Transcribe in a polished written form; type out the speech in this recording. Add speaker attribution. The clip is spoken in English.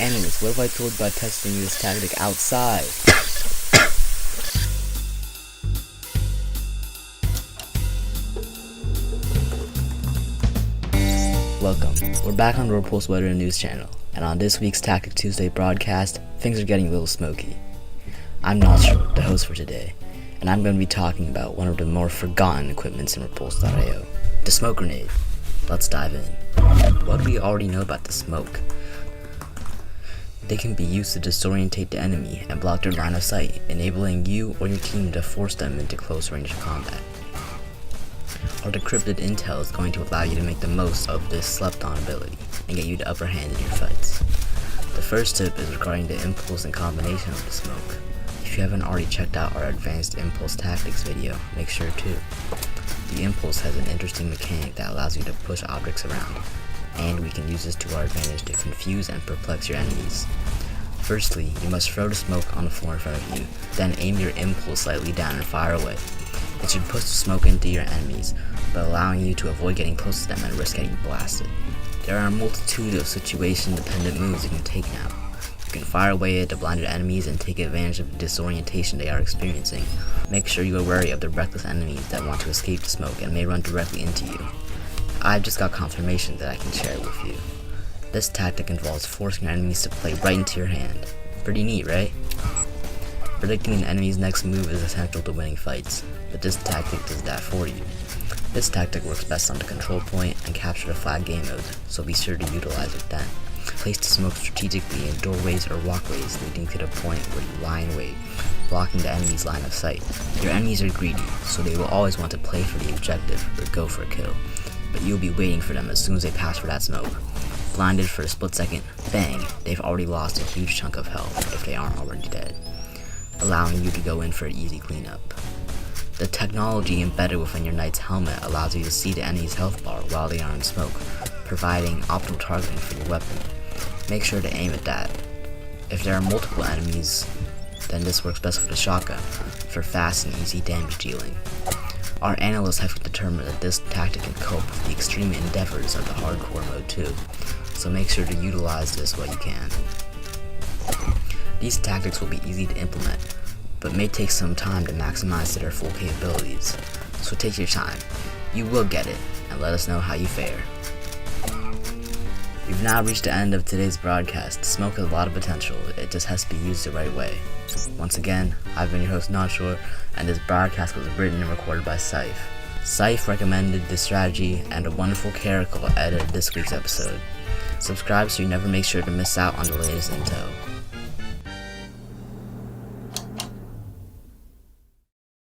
Speaker 1: Analyst, what have I told you about testing this tactic outside? Welcome. We're back on the REPULS Blender News channel, and on this week's Tactic Tuesday broadcast, things are getting a little smoky. I'm Transcript, the host for today, and I'm going to be talking about one of the more forgotten equipments in REPULS.io, the smoke grenade. Let's dive in. What do we already know about the smoke? They can be used to disorientate the enemy and block their line of sight, enabling you or your team to force them into close range of combat. Our decrypted intel is going to allow you to make the most of this slept-on ability and get you the upper hand in your fights. The first tip is regarding the impulse and combination of the smoke. If you haven't already checked out our advanced impulse tactics video, make sure to. The impulse has an interesting mechanic that allows you to push objects around, and we can use this to our advantage to confuse and perplex your enemies. Firstly, you must throw the smoke on the floor in front of you, then aim your impulse slightly down and fire away. It should push the smoke into your enemies, but allowing you to avoid getting close to them and risk getting blasted. There are a multitude of situation-dependent moves you can take now. You can fire away at the blinded enemies and take advantage of the disorientation they are experiencing. Make sure you are wary of the reckless enemies that want to escape the smoke and may run directly into you. I've just got confirmation that I can share it with you. This tactic involves forcing your enemies to play right into your hand. Pretty neat, right? Predicting an enemy's next move is essential to winning fights, but this tactic does that for you. This tactic works best on the control point and capture the flag game mode, so be sure to utilize it then. Place the smoke strategically in doorways or walkways leading to the point where you lie in wait, blocking the enemy's line of sight. Your enemies are greedy, so they will always want to play for the objective or go for a kill, but you'll be waiting for them as soon as they pass for that smoke. Blinded for a split second, bang, they've already lost a huge chunk of health if they aren't already dead, allowing you to go in for an easy cleanup. The technology embedded within your knight's helmet allows you to see the enemy's health bar while they are in smoke, providing optimal targeting for your weapon. Make sure to aim at that. If there are multiple enemies, then this works best with a shotgun for fast and easy damage dealing. Our analysts have determined that this tactic can cope with the extreme endeavors of the hardcore mode too, so make sure to utilize this while you can. These tactics will be easy to implement, but may take some time to maximize their full capabilities, so take your time. You will get it, and let us know how you fare. We've now reached the end of today's broadcast. Smoke has a lot of potential, it just has to be used the right way. Once again, I've been your host Notsure, and this broadcast was written and recorded by Scythe. Scythe recommended this strategy, and a wonderful caracal edited this week's episode. Subscribe so you never make sure to miss out on the latest intel.